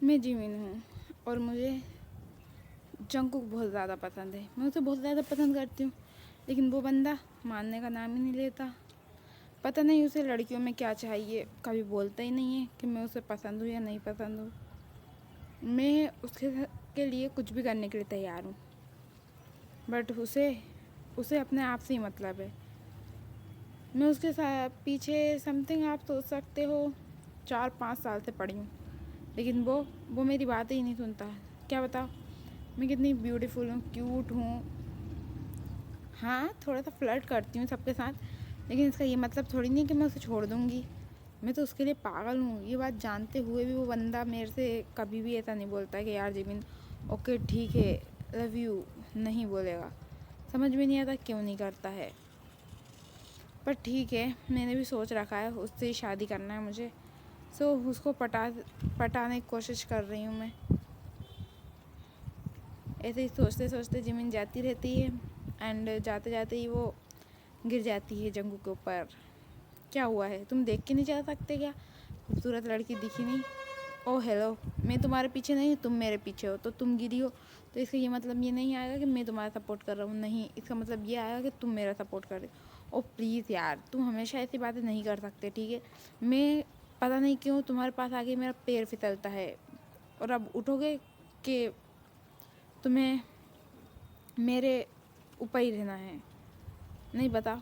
میں جیمن ہوں اور مجھے جنگکوک بہت زیادہ پسند ہے. میں اسے بہت زیادہ پسند کرتی ہوں, لیکن وہ بندہ ماننے کا نام ہی نہیں لیتا. پتہ نہیں اسے لڑکیوں میں کیا چاہیے, کبھی بولتا ہی نہیں ہے کہ میں اسے پسند ہوں یا نہیں پسند ہوں. میں اس کے لیے کچھ بھی کرنے کے لیے تیار ہوں, بٹ اسے اپنے آپ سے ہی مطلب ہے. میں اس کے پیچھے سم تھنگ آپ سوچ سکتے ہو 4-5 سال سے پڑھی ہوں, لیکن وہ میری باتیں ہی نہیں سنتا. کیا بتاؤ میں کتنی بیوٹیفل ہوں, کیوٹ ہوں. ہاں تھوڑا سا فلرٹ کرتی ہوں سب کے ساتھ, لیکن اس کا یہ مطلب تھوڑی نہیں کہ میں اسے چھوڑ دوں گی. میں تو اس کے لیے پاگل ہوں. یہ بات جانتے ہوئے بھی وہ بندہ میرے سے کبھی بھی ایسا نہیں بولتا کہ یار جیمن اوکے ٹھیک ہے لو یو, نہیں بولے گا. سمجھ میں نہیں آتا کیوں نہیں کرتا ہے. پر ٹھیک ہے, میں نے بھی سوچ رکھا ہے اس سے شادی کرنا ہے مجھے. اس کو پٹانے کی کوشش کر رہی ہوں میں. ایسے ہی سوچتے سوچتے زمین جاتی رہتی ہے, اینڈ جاتے جاتے ہی وہ گر جاتی ہے جنگل کے اوپر. کیا ہوا ہے, تم دیکھ کے نہیں جا سکتے کیا؟ خوبصورت لڑکی دکھی نہیں؟ او ہیلو, میں تمہارے پیچھے نہیں, تم میرے پیچھے ہو. تو تم گری ہو تو اس کا یہ مطلب یہ نہیں آئے گا کہ میں تمہارا سپورٹ کر رہا ہوں. نہیں, اس کا مطلب یہ آئے گا کہ تم میرا سپورٹ کر رہے ہو. او پلیز یار, تم ہمیشہ ایسی باتیں نہیں کر سکتے ٹھیک ہے. میں پتہ نہیں کیوں تمہارے پاس آگے میرا پیر پھسلتا ہے, اور اب اٹھو گے کہ تمہیں میرے اوپر ہی رہنا ہے. نہیں بتا,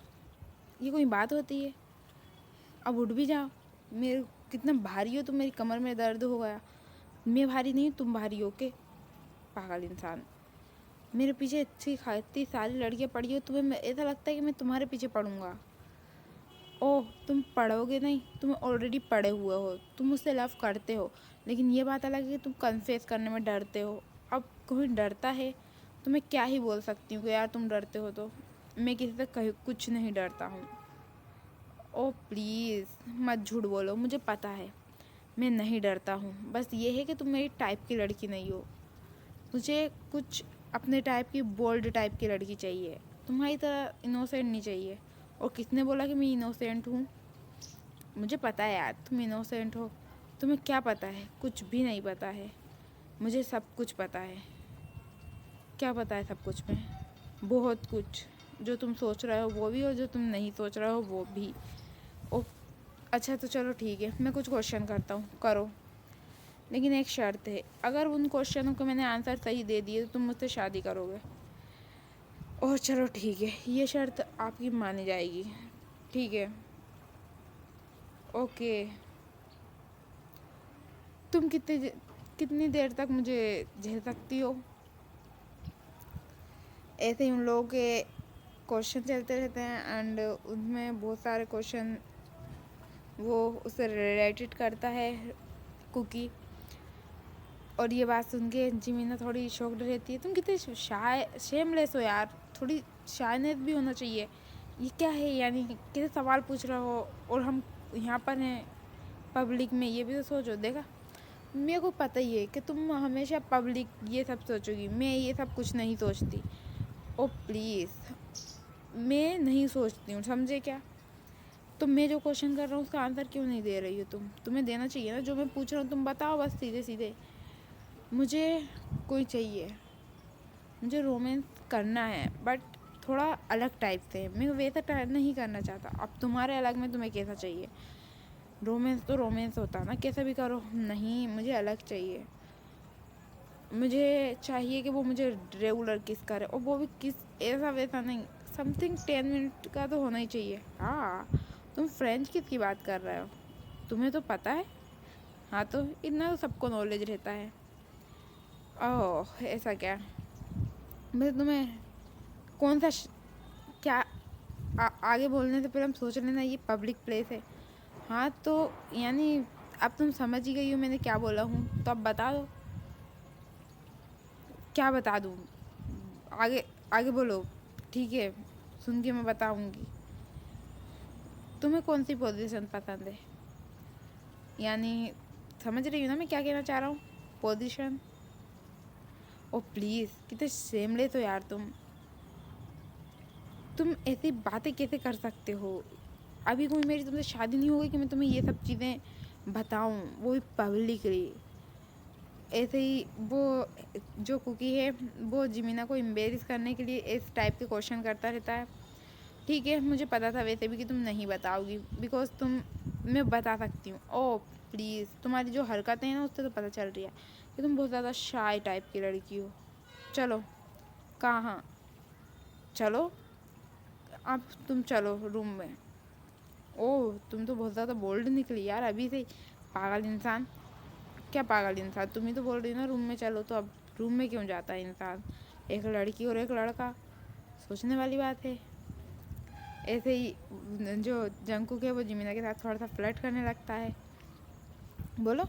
یہ کوئی بات ہوتی ہے؟ اب اٹھ بھی جاؤ. میرے کتنا بھاری ہو تم, میری کمر میں درد ہو گیا. میں بھاری نہیں, تم بھاری ہو کے پاگل انسان. میرے پیچھے اتنی ساری لڑکیاں پڑی ہو, تمہیں ایسا لگتا ہے کہ میں تمہارے پیچھے پڑوں گا. اوہ تم پڑھو گے نہیں, تم آلریڈی پڑے ہوئے ہو. تم مجھ سے لو کرتے ہو, لیکن یہ بات الگ ہے کہ تم کنفیس کرنے میں ڈرتے ہو. اب کوئی ڈرتا ہے تو میں کیا ہی بول سکتی ہوں کہ یار تم ڈرتے ہو. تو میں کسی سے کچھ نہیں ڈرتا ہوں. او پلیز مت جھوٹ بولو, مجھے پتہ ہے میں نہیں ڈرتا ہوں. بس یہ ہے کہ تم میری ٹائپ کی لڑکی نہیں ہو. مجھے کچھ اپنے ٹائپ کی, بولڈ ٹائپ کی لڑکی چاہیے. تمہاری طرح انوسینٹ نہیں چاہیے. اور کس نے بولا کہ میں انوسینٹ ہوں؟ مجھے پتہ ہے یار تم انوسینٹ ہو. تمہیں کیا پتہ ہے؟ کچھ بھی نہیں پتہ ہے. مجھے سب کچھ پتہ ہے. کیا پتہ ہے سب کچھ میں؟ بہت کچھ. جو تم سوچ رہے ہو وہ بھی, اور جو تم نہیں سوچ رہے ہو وہ بھی. اچھا تو چلو ٹھیک ہے, میں کچھ کوشچن کرتا ہوں, کرو. لیکن ایک شرط ہے, اگر ان کوشچنوں کو میں نے آنسر صحیح دے دیے تو تم مجھ سے شادی کرو گے. اور چلو ٹھیک ہے, یہ شرط آپ کی مانی جائے گی. ٹھیک ہے, اوکے. تم کتنی دیر تک مجھے جھیل سکتی ہو؟ ایسے ہی ان لوگوں کے کوشچن چلتے رہتے ہیں, اینڈ ان میں بہت سارے کوشچن وہ اس سے ریلیٹڈ کرتا ہے کوکی. اور یہ بات سن کے جیمینا تھوڑی شوکڈ رہتی ہے. تم کتنے شیم لیس ہو یار, تھوڑی شائنیس بھی ہونا چاہیے. یہ کیا ہے یعنی کتنے سوال پوچھ رہے ہو, اور ہم یہاں پر ہیں پبلک میں. یہ بھی تو سوچو. دیکھا, میرے کو پتہ ہی ہے کہ تم ہمیشہ پبلک یہ سب سوچو گی, میں یہ سب کچھ نہیں سوچتی. او پلیز, میں نہیں سوچتی ہوں, سمجھے کیا؟ تو میں جو کوشچن کر رہا ہوں اس کا آنسر کیوں نہیں دے رہی ہو؟ تمہیں دینا چاہیے نا. جو میں پوچھ رہا ہوں تم بتاؤ بس سیدھے سیدھے. مجھے کوئی چاہیے, مجھے رومانس کرنا ہے, بٹ تھوڑا الگ ٹائپ سے. میں ویسا نہیں کرنا چاہتا. اب تمہارے الگ میں تمہیں کیسا چاہیے؟ رومانس تو رومانس ہوتا نا, کیسا بھی کرو. نہیں, مجھے الگ چاہیے. مجھے چاہیے کہ وہ مجھے ریگولر کس کرے, اور وہ بھی کس ایسا ویسا نہیں. سم تھنگ 10 منٹ کا تو ہونا ہی چاہیے. ہاں, تم فرینچ کس کی بات کر رہے ہو؟ تمہیں تو پتہ ہے. ہاں تو اتنا تو سب کو نالج رہتا ہے. اوہ ایسا کیا؟ میں تمہیں کون سا کیا آگے بولنے سے پہلے ہم سوچ لینا یہ پبلک پلیس ہے. ہاں تو یعنی اب تم سمجھ ہی گئی ہو میں نے کیا بولا ہوں, تو اب بتا دو. کیا بتا دوں؟ آگے بولو. ٹھیک ہے, سن کے میں بتاؤں گی. تمہیں کون سی پوزیشن پسند ہے؟ یعنی سمجھ رہی ہو نا میں کیا کہنا چاہ رہا ہوں؟ پوزیشن. او پلیز, کتنے شیم لیس ہو یار تم ایسی باتیں کیسے کر سکتے ہو؟ ابھی کوئی میری تم سے شادی نہیں ہوگی کہ میں تمہیں یہ سب چیزیں بتاؤں, وہ بھی پبلکلی. ऐसे ही वो जो कुकी है वो जिमीना को एम्बेरस करने के लिए इस टाइप के क्वेश्चन करता रहता है। ठीक है, मुझे पता था वैसे भी कि तुम नहीं बताओगी, बिकॉज मैं बता सकती हूँ। ओह प्लीज़, तुम्हारी जो हरकतें हैं ना उससे तो पता चल रही है कि तुम बहुत ज़्यादा शाय टाइप की लड़की हो। चलो, कहाँ चलो, अब तुम चलो रूम में। ओह, तुम तो बहुत ज़्यादा बोल्ड निकली यार अभी से। पागल इंसान। क्या पागल इंसान, तुम ही तो बोल रही हो ना रूम में चलो, तो अब रूम में क्यों जाता है इंसान? एक लड़की और एक लड़का, सोचने वाली बात है। ऐसे ही जो जंकुक है वो जिमिना के साथ थोड़ा सा फ्लर्ट करने लगता है। बोलो,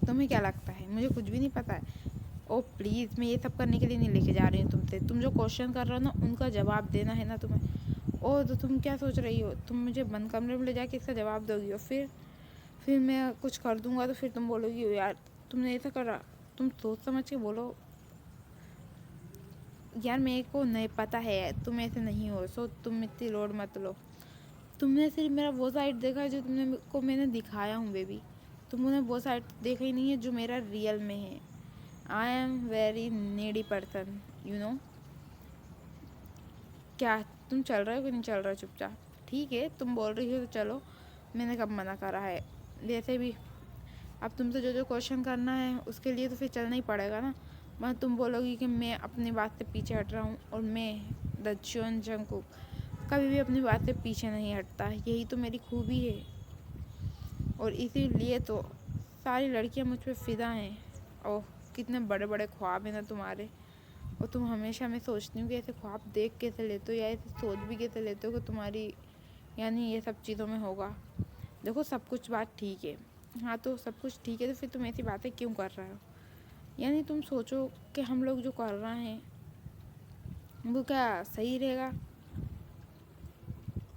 तुम्हें क्या लगता है? मुझे कुछ भी नहीं पता है। ओ प्लीज़, मैं ये सब करने के लिए नहीं लेके जा रही हूँ तुमसे। तुम जो क्वेश्चन कर रहे हो ना उनका जवाब देना है ना तुम्हें। ओ तो तुम क्या सोच रही हो? तुम मुझे बंद कमरे में ले जाके इसका जवाब दोगी और फिर मैं कुछ कर दूंगा तो फिर तुम बोलोगी यार तुमने ऐसा करा। तुम सोच समझ के बोलो यार, मेरे को नहीं पता है तुम ऐसे नहीं हो, सो तुम इतनी लोड मत लो। तुमने सिर्फ मेरा वो साइड देखा है जो मैंने दिखाया हूँ बेबी। तुमने वो साइड देखा ही नहीं है जो मेरा रियल में है। I am very needy person, you know. क्या तुम चल रहे हो कि नहीं चल रहे हो चुपचाप? ठीक है, तुम बोल रही हो तो चलो, मैंने कब मना करा है। वैसे भी अब तुमसे जो जो क्वेश्चन करना है उसके लिए तो फिर चलना ही पड़ेगा ना। मैं तुम बोलोगी कि मैं अपनी बात से पीछे हट रहा हूँ, और मैं दच्चुन जंकुक कभी भी अपनी बात से पीछे नहीं हटता। यही तो मेरी खूबी है, और इसीलिए तो सारी लड़कियाँ मुझ पर फिदा हैं। ओह, कितने बड़े बड़े ख्वाब हैं ना तुम्हारे। और तुम हमेशा, मैं सोचती हूँ कि ऐसे ख्वाब देख कैसे लेते हो, या ऐसे सोच भी कैसे लेते हो कि तुम्हारी यानी ये सब चीज़ों में होगा। देखो, सब कुछ बात ठीक है। हाँ, तो सब कुछ ठीक है तो फिर तुम ऐसी बातें क्यों कर रहे हो? यानी तुम सोचो कि हम लोग जो कर रहे हैं वो क्या सही रहेगा?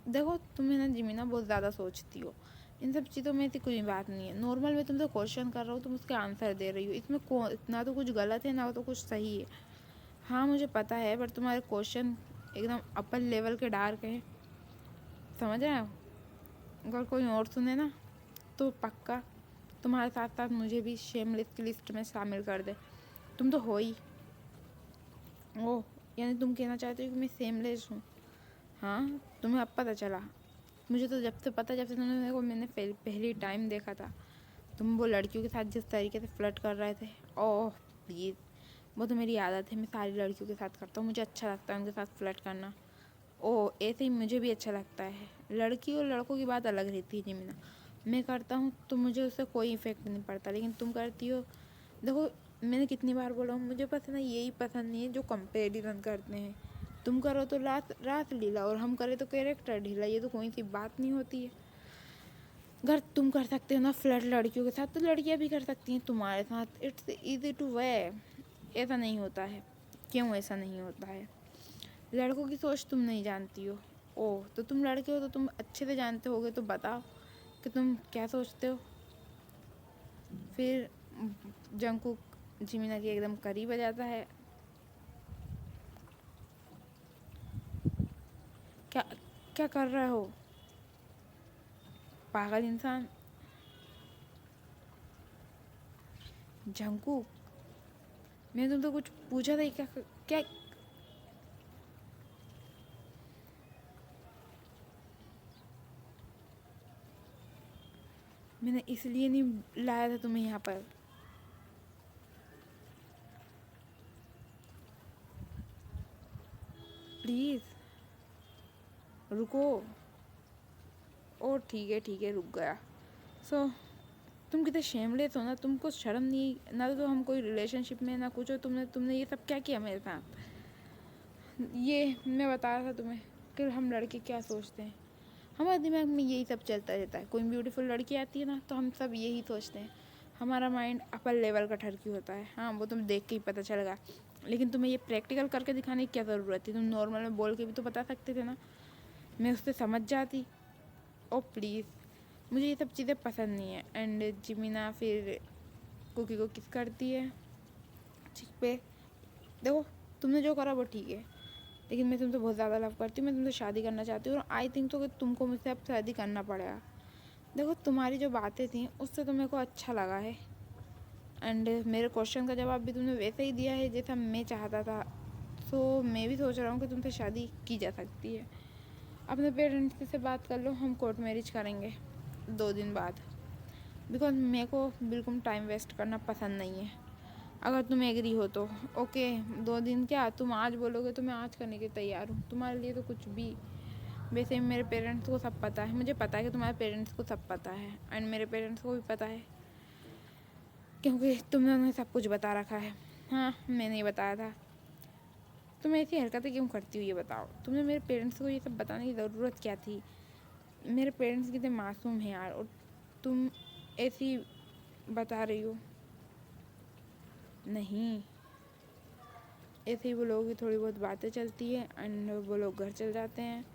देखो, तुम्हें ना जिमीना बहुत ज़्यादा सोचती हो। इन सब चीज़ों में ऐसी कोई बात नहीं है। नॉर्मल मैं तुमसे क्वेश्चन कर रहा हूँ, तुम उसके आंसर दे रही हो। इसमें ना तो कुछ गलत है ना तो कुछ सही है। हाँ मुझे पता है, पर तुम्हारे क्वेश्चन एकदम अपर लेवल के डार्क हैं, समझ रहे हो? अगर कोई और सुने ना तो पक्का तुम्हारे साथ साथ मुझे भी शेमलेस की लिस्ट में शामिल कर दे। तुम तो हो ही। ओह, यानी तुम कहना चाहते हो कि मैं सेमलेस हूँ? हाँ, तुम्हें अब पता चला। मुझे तो जब से तुमने मेरे को मैंने पहली टाइम देखा था, तुम वो लड़कियों के साथ जिस तरीके से फ्लर्ट कर रहे थे। ओह प्लीज़, वो तो मेरी आदत है, मैं सारी लड़कियों के साथ करता हूँ, मुझे अच्छा लगता है उनके साथ फ्लर्ट करना। ओह, ऐसे ही मुझे भी अच्छा लगता है। लड़की और लड़कों की बात अलग रहती है जिमिना। मैं करता हूँ तो मुझे उससे कोई इफ़ेक्ट नहीं पड़ता, लेकिन तुम करती हो। देखो, मैंने कितनी बार बोला हूँ, मुझे पसंद है, यही पसंद नहीं है जो कंपेरिजन करते हैं। तुम करो तो रात लीला, और हम करें तो कैरेक्टर ढीला। ये तो कोई सी बात नहीं होती है। अगर तुम कर सकते हो ना फ्लर्ट लड़कियों के साथ, तो लड़कियां भी कर सकती हैं तुम्हारे साथ। It's easy two way. ऐसा नहीं होता है। क्यों ऐसा नहीं होता है? लड़कों की सोच तुम नहीं जानती हो। ओह, तो तुम लड़के हो तो तुम अच्छे से जानते होगे, तो बताओ कि तुम क्या सोचते हो। फिर जंकुक जिमिना के एकदम करीब आ जाता है। क्या क्या कर रहे हो पागल इंसान? जंकुक, मैंने तुमसे कुछ पूछा था, क्या क्या? मैंने इसलिए नहीं लाया था तुम्हें यहाँ पर। प्लीज़ रुको। ओ ठीक है, रुक गया। सो तुम कितने शेमलेस हो ना, तुमको शर्म नहीं ना? तो हम कोई रिलेशनशिप में ना कुछ हो। तुमने ये सब क्या किया मेरे साथ? ये मैं बता रहा था तुम्हें कि हम लड़के क्या सोचते हैं। हमारे दिमाग में यही सब चलता रहता है। कोई ब्यूटीफुल लड़की आती है ना तो हम सब यही सोचते हैं। हमारा माइंड अपर लेवल का ठरकी होता है। हाँ, वो तुम देख के ही पता चलेगा, लेकिन तुम्हें ये प्रैक्टिकल करके दिखाने की क्या ज़रूरत थी? तुम नॉर्मल में बोल के भी तो बता सकते थे ना, मैं उससे समझ जाती। ओ प्लीज़, मुझे ये सब चीज़ें पसंद नहीं है। एंड जिमिना फिर कुकी को किस करती है चिक पे। देखो, तुमने जो करा वो ठीक है, लेकिन मैं तुमसे बहुत ज़्यादा लव करती हूँ। मैं तुमसे शादी करना चाहती हूँ, और आई थिंक तो कि तुमको मुझसे अब शादी करना पड़ेगा। देखो, तुम्हारी जो बातें थी उससे तो मेरे को अच्छा लगा है, एंड मेरे क्वेश्चन का जवाब भी तुमने वैसे ही दिया है जैसा मैं चाहता था। सो मैं भी सोच रहा हूँ कि तुमसे शादी की जा सकती है। अपने पेरेंट्स से बात कर लो, हम कोर्ट मैरिज करेंगे 2 दिन बाद, बिकॉज मेरे को बिल्कुल टाइम वेस्ट करना पसंद नहीं है। अगर तुम एग्री हो तो ओके, 2 दिन क्या, तुम आज बोलोगे तो मैं आज करने के तैयार हूँ, तुम्हारे लिए तो कुछ भी। वैसे मेरे पेरेंट्स को सब पता है, मुझे पता है कि तुम्हारे पेरेंट्स को सब पता है, एंड मेरे पेरेंट्स को भी पता है क्योंकि तुमने उन्हें सब कुछ बता रखा है। हाँ, मैंने नहीं बताया था। तुम ऐसी हरकतें क्यों करती हो ये बताओ? तुमने मेरे पेरेंट्स को ये सब बताने की ज़रूरत क्या थी? मेरे पेरेंट्स कितने मासूम हैं यार, और तुम ऐसी बता रही हो। नहीं, ऐसे ही वो लोगों की थोड़ी बहुत बातें चलती है एंड वो लोग घर चल जाते हैं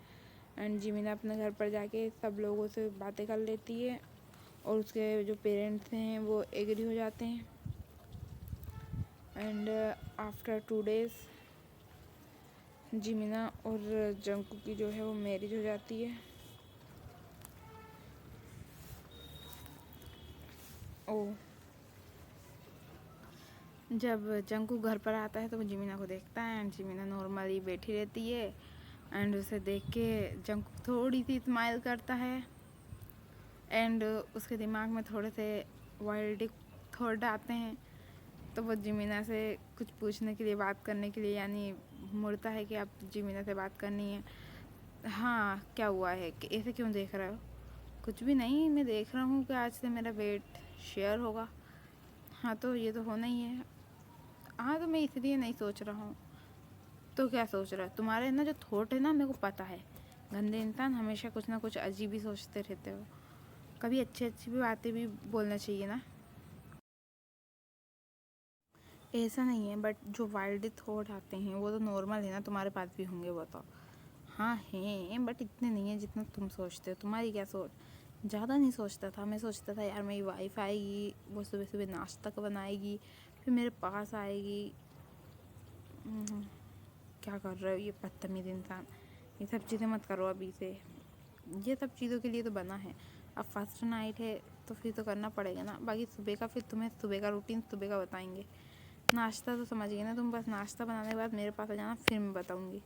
एंड जिमीना अपने घर पर जाके सब लोगों से बातें कर लेती है और उसके जो पेरेंट्स हैं वो एग्री हो जाते हैं। एंड आफ्टर 2 days जिमीना और जंकू की जो है वो मैरिज हो जाती है। ओ, जब जंकू घर पर आता है तो वो जिमीना को देखता है एंड जिमीना नॉर्मली बैठी रहती है एंड उसे देख के जंकू थोड़ी सी स्माइल करता है एंड उसके दिमाग में थोड़े से वाइल्ड थॉट आते हैं। तो वो जिमीना से कुछ पूछने के लिए, बात करने के लिए यानी मुड़ता है कि आप जिमीना से बात करनी है। हाँ, क्या हुआ है कि ऐसे क्यों देख रहे हो? कुछ भी नहीं, मैं देख रहा हूँ कि आज से मेरा वेट शेयर होगा। हाँ, तो ये तो होना ही है। हाँ, तो मैं इसलिए नहीं सोच रहा हूँ। तो क्या सोच रहा है? तुम्हारे ना जो थॉट है ना, मेरे को पता है, गंदे इंसान हमेशा कुछ ना कुछ अजीब ही सोचते रहते हो। कभी अच्छी अच्छी भी बातें भी बोलना चाहिए ना। ऐसा नहीं है, बट जो वाइल्ड थॉट आते हैं वो तो नॉर्मल है ना, तुम्हारे पास भी होंगे वो तो। हाँ हैं, बट इतने नहीं है जितना तुम सोचते हो। तुम्हारी क्या सोच, ज़्यादा नहीं सोचता था। मैं सोचता था यार मेरी वाइफ आएगी, वो सुबह सुबह नाश्ता बनाएगी, फिर मेरे पास आएगी। क्या कर रहे हो ये बदतमीज़ इंसान? ये सब चीज़ें मत करो अभी से, ये सब चीज़ों के लिए तो बना है। अब फर्स्ट नाइट है तो फिर तो करना पड़ेगा ना। बाकी सुबह का फिर तुम्हें सुबह का रूटीन सुबह का बताएंगे। नाश्ता तो समझ गए ना तुम, बस नाश्ता बनाने के बाद मेरे पास आ जाना, फिर मैं बताऊँगी।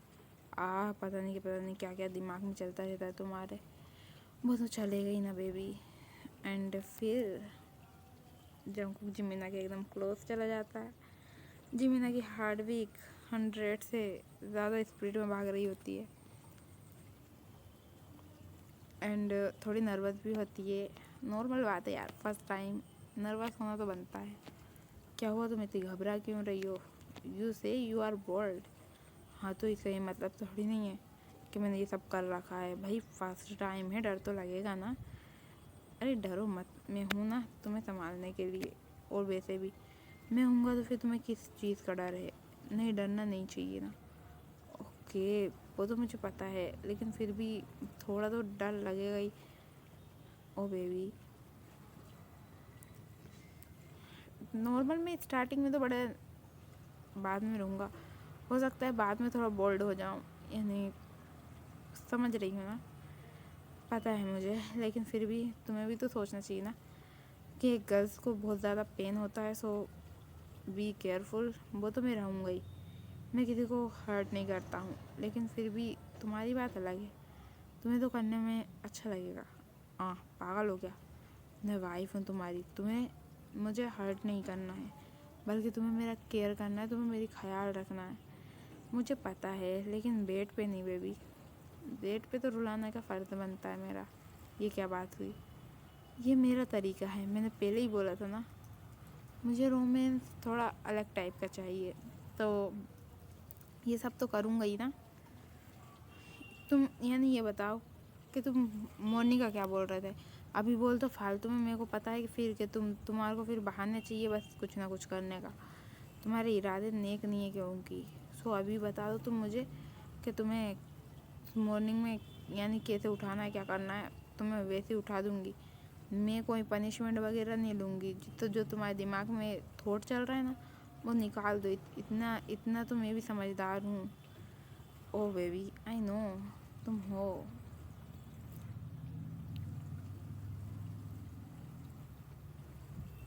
पता नहीं क्या क्या दिमाग में चलता रहता है तुम्हारे। वो तो चलेगा ही ना बेबी। एंड फिर जंकुक जिमीना के एकदम क्लोज चला जाता है। जिमीना की हार्ट बीट 100 से ज़्यादा स्पीड में भाग रही होती है एंड थोड़ी नर्वस भी होती है। नॉर्मल बात है यार, फर्स्ट टाइम नर्वस होना तो बनता है। क्या हुआ, तुम इतनी घबरा क्यों रही हो? यू से यू आर बोल्ड। हाँ, तो इसका ये मतलब थोड़ी नहीं है कि मैंने ये सब कर रखा है। भाई फर्स्ट टाइम है, डर तो लगेगा ना। अरे डरो मत, मैं हूँ ना तुम्हें संभालने के लिए। और वैसे भी मैं हूँगा तो फिर तुम्हें किस चीज़ का डर है? नहीं, डरना नहीं चाहिए ना। ओके, वो तो मुझे पता है, लेकिन फिर भी थोड़ा तो डर लगेगा ही। ओ बेबी, नॉर्मल में स्टार्टिंग में तो बड़े बाद में रहूँगा, हो सकता है बाद में थोड़ा बोल्ड हो जाऊँ, यानी समझ रही हूँ ना, पता है मुझे। लेकिन फिर भी तुम्हें भी तो सोचना चाहिए ना कि एक गर्ल्स को बहुत ज़्यादा पेन होता है, सो बी केयरफुल। वो तो मैं रहूँगा ही, मैं किसी को हर्ट नहीं करता हूँ, लेकिन फिर भी तुम्हारी बात अलग है, तुम्हें तो करने में अच्छा लगेगा। हाँ, पागल हो गया? मैं वाइफ हूँ तुम्हारी, तुम्हें मुझे हर्ट नहीं करना है, बल्कि तुम्हें मेरा केयर करना है, तुम्हें मेरी ख्याल रखना है। मुझे पता है, लेकिन बेड पे नहीं बेबी, बेड पे तो रुलाने का फ़र्ज बनता है मेरा। ये क्या बात हुई? ये मेरा तरीका है, मैंने पहले ही बोला था ना, मुझे रोमांस थोड़ा अलग टाइप का चाहिए, तो ये सब तो करूँगा ही ना। तुम यानी ये बताओ कि तुम मॉर्निंग का क्या बोल रहे थे? अभी बोल तो फालतू में, मेरे को पता है कि फिर कि तुम्हारे को फिर बहाने चाहिए बस कुछ ना कुछ करने का। तुम्हारे इरादे नेक नहीं है क्योंकि। सो अभी बता दो तुम मुझे कि तुम्हें मॉर्निंग में यानी कैसे उठाना है, क्या करना है, तो मैं वैसे ही उठा दूँगी। मैं कोई पनिशमेंट वगैरह नहीं लूँगी। तो जो तुम्हारे दिमाग में थॉट चल रहा है ना, वो निकाल दो। इतना इतना तो मैं भी समझदार हूँ। ओ बेबी, आई नो तुम हो।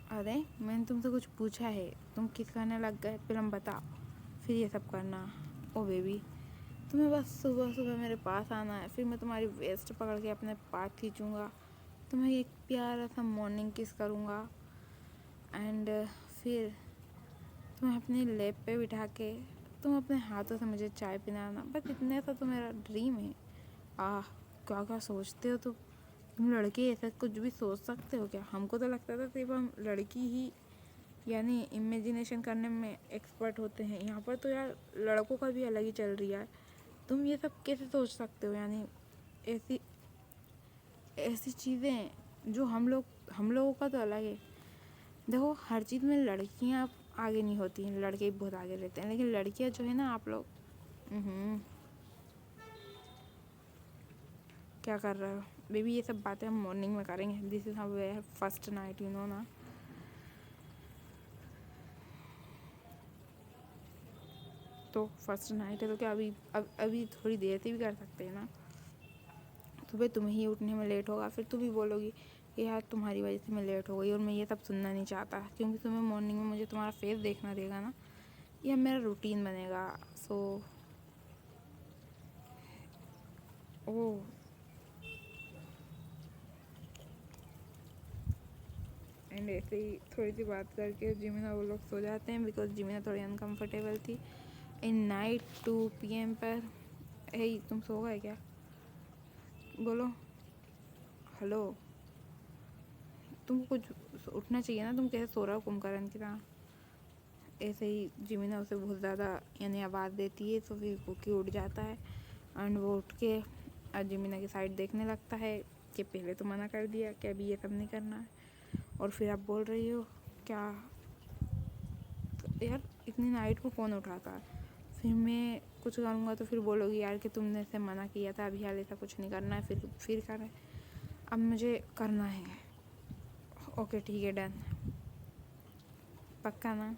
अरे मैंने तुमसे कुछ पूछा है, तुम किस करने लग गए? फिल्म बताओ, फिर ये सब करना। ओ बेबी, तुम्हें बस सुबह सुबह मेरे पास आना है, फिर मैं तुम्हारी वेस्ट पकड़ के अपने पास खींचूँगा, तुम्हें एक प्यारा सा मॉर्निंग किस करूँगा, एंड फिर तुम्हें अपनी लेप पे बिठा के तुम अपने हाथों से मुझे चाय पिलाना। बस इतने सा तो मेरा ड्रीम है। आह, क्या क्या सोचते हो तुम लड़के ऐसा कुछ भी सोच सकते हो क्या? हमको तो लगता था सिर्फ हम लड़की ही यानी इमेजिनेशन करने में एक्सपर्ट होते हैं। यहाँ पर तो यार लड़कों का भी अलग ही चल रही है। तुम ये सब कैसे सोच सकते हो? यानी ऐसी ऐसी चीज़ें जो हम लोगों का तो अलग है। देखो, हर चीज़ में लड़कियाँ आगे नहीं होती हैं, लड़के ही बहुत आगे रहते हैं, लेकिन लड़कियाँ जो है ना, आप लोग क्या कर रहे हो बेबी? ये सब बातें हम मॉर्निंग में करेंगे। This is our first night, you know ना। तो फर्स्ट नाइट है तो क्या अभी थोड़ी देर से भी कर सकते हैं ना। सुबह तुम्हें ही उठने में लेट होगा, फिर तुम भी बोलोगी कि यार तुम्हारी वजह से मैं लेट हो गई, और मैं ये सब सुनना नहीं चाहता, क्योंकि तुम्हें मॉर्निंग में मुझे तुम्हारा फेस देखना रहेगा ना, ये मेरा रूटीन बनेगा। सो ओह, एंड ऐसे ही थोड़ी सी बात करके जिमिना वो लोग सो जाते हैं, बिकॉज जिमिना थोड़ी अनकम्फर्टेबल थी इन नाइट 2 PM पर। हे, तुम सो गए क्या? बोलो हेलो। तुमको कुछ उठना चाहिए ना, तुम कैसे सो रहे हो कुंभकर्ण की तरह? ऐसे ही जिमिना उसे बहुत ज़्यादा यानी आवाज़ देती है, तो फिर कुकी उठ जाता है, एंड वो उठ के जिमिना की साइड देखने लगता है कि पहले तो मना कर दिया कि अभी ये सब नहीं करना है, और फिर आप बोल रही हो क्या? तो यार इतनी नाइट को कौन उठाता है? फिर मैं कुछ करूँगा तो फिर बोलोगी यार कि तुमने इसे मना किया था, अभी हाल ऐसा कुछ नहीं करना है, फिर कर रहे। अब मुझे करना है। ओके ठीक है, डन, पक्का ना?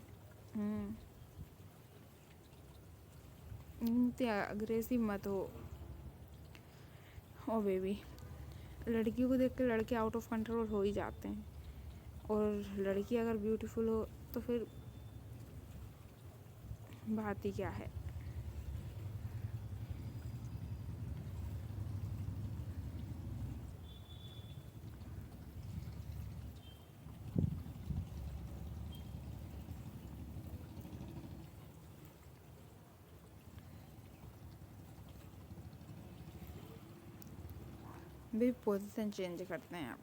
इतना अग्रेसिव मत हो। ओ बेबी, लड़कियों को देख के लड़के आउट ऑफ कंट्रोल हो ही जाते हैं, और लड़की अगर ब्यूटीफुल हो तो फिर बात ही क्या है। बेबी पोजीशन चेंज करते हैं आप।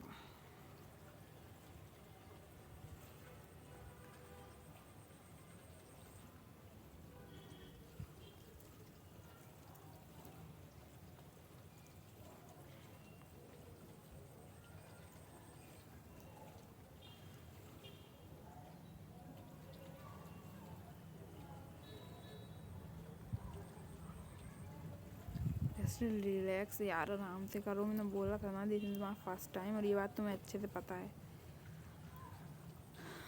रिलैक्स यार, आराम से करो। मैंने बोला था ना, this is my first time, और ये बात तुम्हें अच्छे से पता है।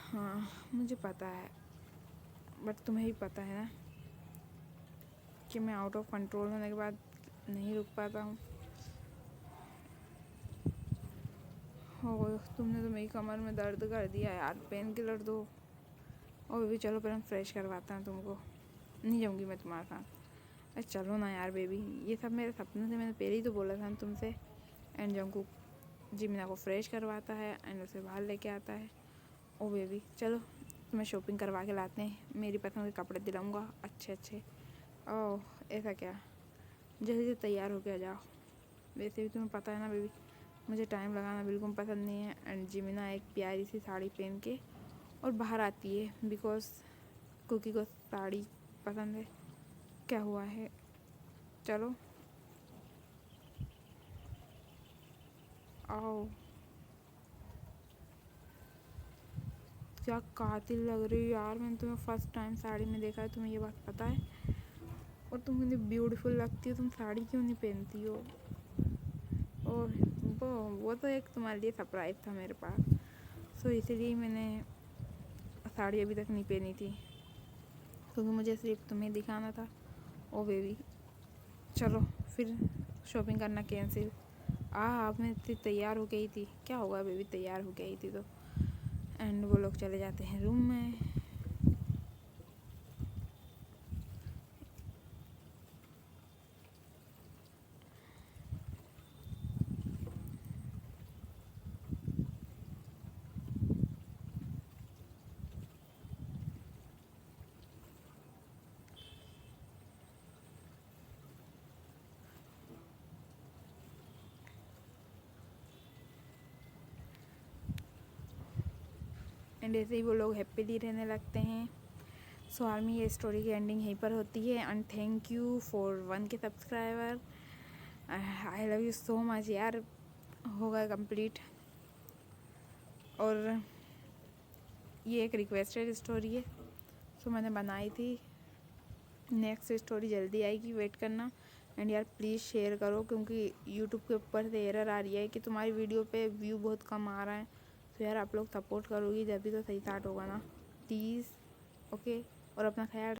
हाँ मुझे पता है, बट तुम्हें भी पता है ना कि मैं आउट ऑफ कंट्रोल होने के बाद नहीं रुक पाता हूँ। हो, तुमने तो मेरी कमर में दर्द कर दिया यार, पेन किलर दो। और बेबी चलो पहले हम फ्रेश करवाते हैं तुमको, नहीं जाऊँगी मैं तुम्हारे साथ। अरे चलो ना यार बेबी, ये सब मेरे सपने थे, मैंने पहले ही तो बोला था तुमसे। एंड जंकू जिमिना को फ्रेश करवाता है एंड उसे बाहर लेके आता है। ओ बेबी चलो तुम्हें शॉपिंग करवा के लाते हैं, मेरी पसंद के कपड़े दिलाऊंगा अच्छे अच्छे। ओह ऐसा क्या? जल्दी से तैयार होके आ जाओ। वैसे भी तुम्हें पता है ना बेबी, मुझे टाइम लगाना बिल्कुल पसंद नहीं है। एंड जिमिना एक प्यारी सी साड़ी पहन के और बाहर आती है, बिकॉज कुकी को साड़ी पसंद है। क्या हुआ है? चलो आओ। क्या कातिल लग रही है यार, मैंने तुम्हें फर्स्ट टाइम साड़ी में देखा है, तुम्हें ये बात पता है? और तुम मुझे ब्यूटीफुल लगती हो, तुम साड़ी क्यों नहीं पहनती हो? और वो तो एक तुम्हारे लिए सरप्राइज़ था मेरे पास, सो इसीलिए मैंने साड़ी अभी तक नहीं पहनी थी, क्योंकि मुझे सिर्फ तुम्हें दिखाना था। ओ बेबी चलो फिर शॉपिंग करना कैंसिल। आप मैं तैयार हो गई थी, क्या होगा बेबी तैयार हो गई थी तो। اینڈ وہ لوگ چلے جاتے ہیں روم میں. اینڈ ایسے ہی وہ لوگ ہیپیلی رہنے لگتے ہیں. سو آرمی یہ اسٹوری کی اینڈنگ یہیں پر ہوتی ہے. And thank you for 1K subscriber. I love you so much یار. ہوگا کمپلیٹ. اور یہ ایک ریکویسٹڈ اسٹوری ہے سو میں نے بنائی تھی. نیکسٹ اسٹوری جلدی آئے گی, ویٹ کرنا. اینڈ یار پلیز شیئر کرو کیونکہ یوٹیوب کے اوپر سے ایرر آ رہی ہے کہ تمہاری ویڈیو پہ ویو بہت کم آ رہا ہے. تو یار آپ لوگ سپورٹ کرو گی جب بھی تو صحیح اسٹارٹ ہوگا نا, پلیز. اوکے, اور اپنا خیال